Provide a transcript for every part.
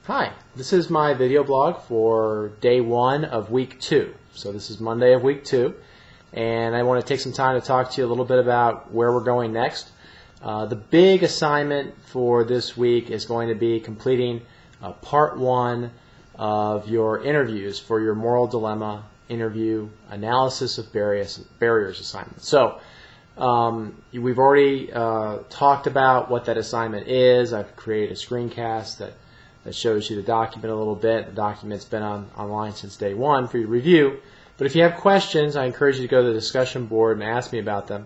Hi, this is my video blog for day 1 of week 2. So this is Monday of week 2, and I want to take some time to talk to you a little bit about where we're going next. The big assignment for this week is going to be completing part 1 of your interviews for your moral dilemma interview analysis of barriers assignment. So we've already talked about what that assignment is. I've created a screencast that shows you the document a little bit. The document's been online since day 1 for you to review. But if you have questions, I encourage you to go to the discussion board and ask me about them.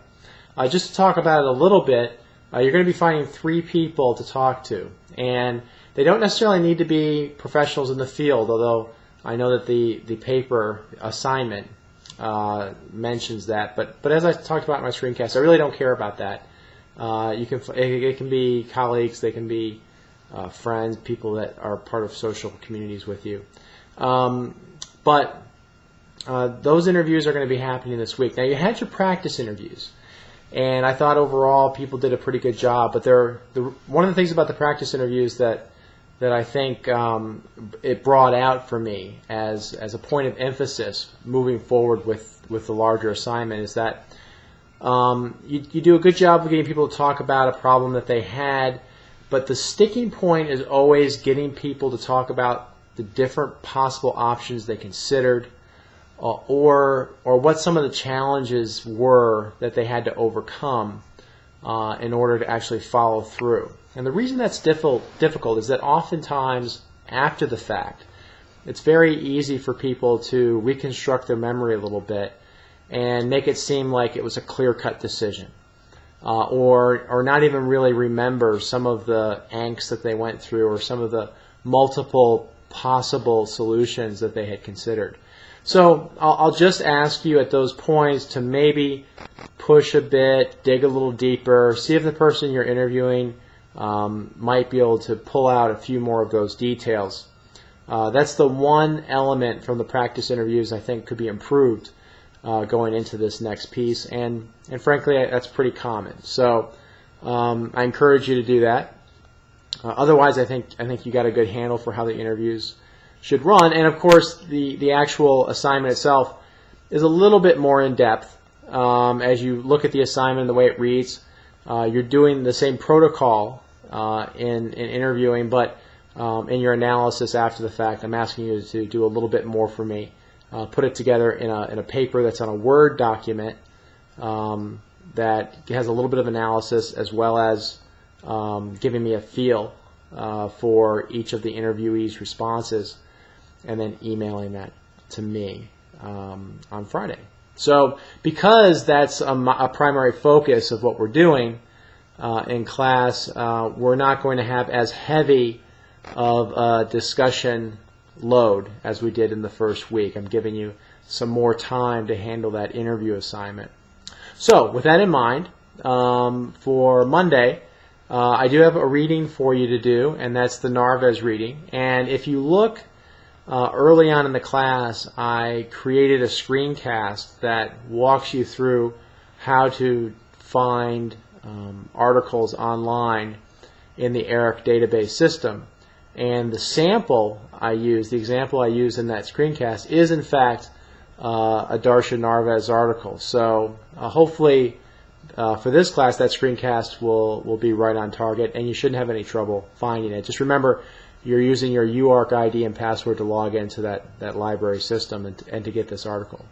Just to talk about it a little bit, you're going to be finding 3 people to talk to. And they don't necessarily need to be professionals in the field, although I know that the paper assignment mentions that. But as I talked about in my screencast, I really don't care about that. It can be colleagues, they can be friends, people that are part of social communities with you. But those interviews are going to be happening this week. Now, you had your practice interviews, and I thought overall people did a pretty good job. But one of the things about the practice interviews that I think it brought out for me as a point of emphasis moving forward with the larger assignment is that you do a good job of getting people to talk about a problem that they had. But the sticking point is always getting people to talk about the different possible options they considered, or what some of the challenges were that they had to overcome in order to actually follow through. And the reason that's difficult is that oftentimes after the fact, it's very easy for people to reconstruct their memory a little bit and make it seem like it was a clear-cut decision. Or not even really remember some of the angst that they went through or some of the multiple possible solutions that they had considered. So I'll just ask you at those points to maybe push a bit, dig a little deeper, see if the person you're interviewing might be able to pull out a few more of those details. That's the one element from the practice interviews I think could be improved going into this next piece, and frankly that's pretty common. So I encourage you to do that. Otherwise, I think you got a good handle for how the interviews should run. And of course, the actual assignment itself is a little bit more in depth. As you look at the assignment and the way it reads, you're doing the same protocol in interviewing, but in your analysis after the fact, I'm asking you to do a little bit more for me. Put it together in a paper that's on a Word document that has a little bit of analysis, as well as giving me a feel for each of the interviewees' responses, and then emailing that to me on Friday. So because that's a primary focus of what we're doing in class, we're not going to have as heavy of a discussion load as we did in the first week. I'm giving you some more time to handle that interview assignment. So with that in mind, for Monday, I do have a reading for you to do, and that's the Narvaez reading. And if you look early on in the class, I created a screencast that walks you through how to find articles online in the ERIC database system. And the sample I use, the example I use in that screencast, is in fact a Darshan Narvaez article. So hopefully for this class, that screencast will be right on target, and you shouldn't have any trouble finding it. Just remember, you're using your UARC ID and password to log into that library system and to get this article.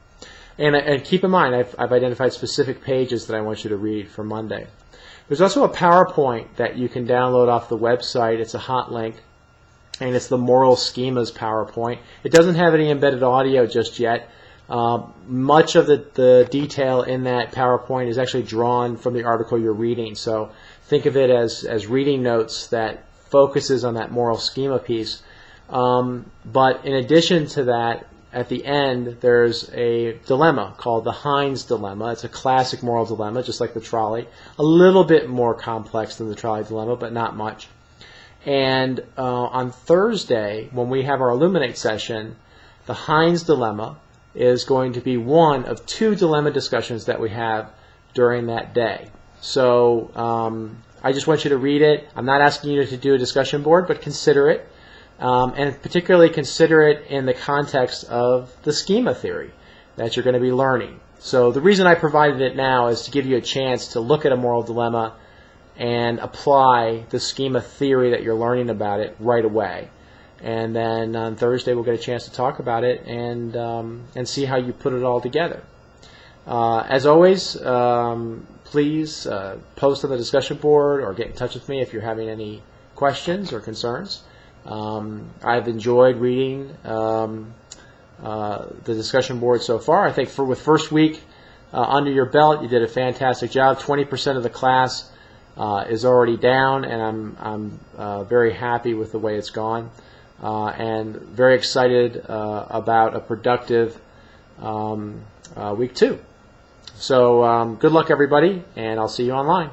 And keep in mind, I've identified specific pages that I want you to read for Monday. There's also a PowerPoint that you can download off the website. It's a hot link, and it's the Moral Schemas PowerPoint. It doesn't have any embedded audio just yet. Much of the detail in that PowerPoint is actually drawn from the article you're reading. So think of it as reading notes that focuses on that moral schema piece. But in addition to that, at the end, there's a dilemma called the Heinz dilemma. It's a classic moral dilemma, just like the trolley. A little bit more complex than the trolley dilemma, but not much. And on Thursday, when we have our Illuminate session, the Heinz dilemma is going to be one of 2 dilemma discussions that we have during that day. So I just want you to read it. I'm not asking you to do a discussion board, but consider it. and particularly consider it in the context of the schema theory that you're going to be learning. So the reason I provided it now is to give you a chance to look at a moral dilemma and apply the schema theory that you're learning about it right away. And then on Thursday we'll get a chance to talk about it and see how you put it all together. As always, please post on the discussion board or get in touch with me if you're having any questions or concerns. I've enjoyed reading the discussion board so far. I think with first week under your belt, you did a fantastic job. 20% of the class is already down, and I'm very happy with the way it's gone, and very excited about a productive week 2. So good luck, everybody, and I'll see you online.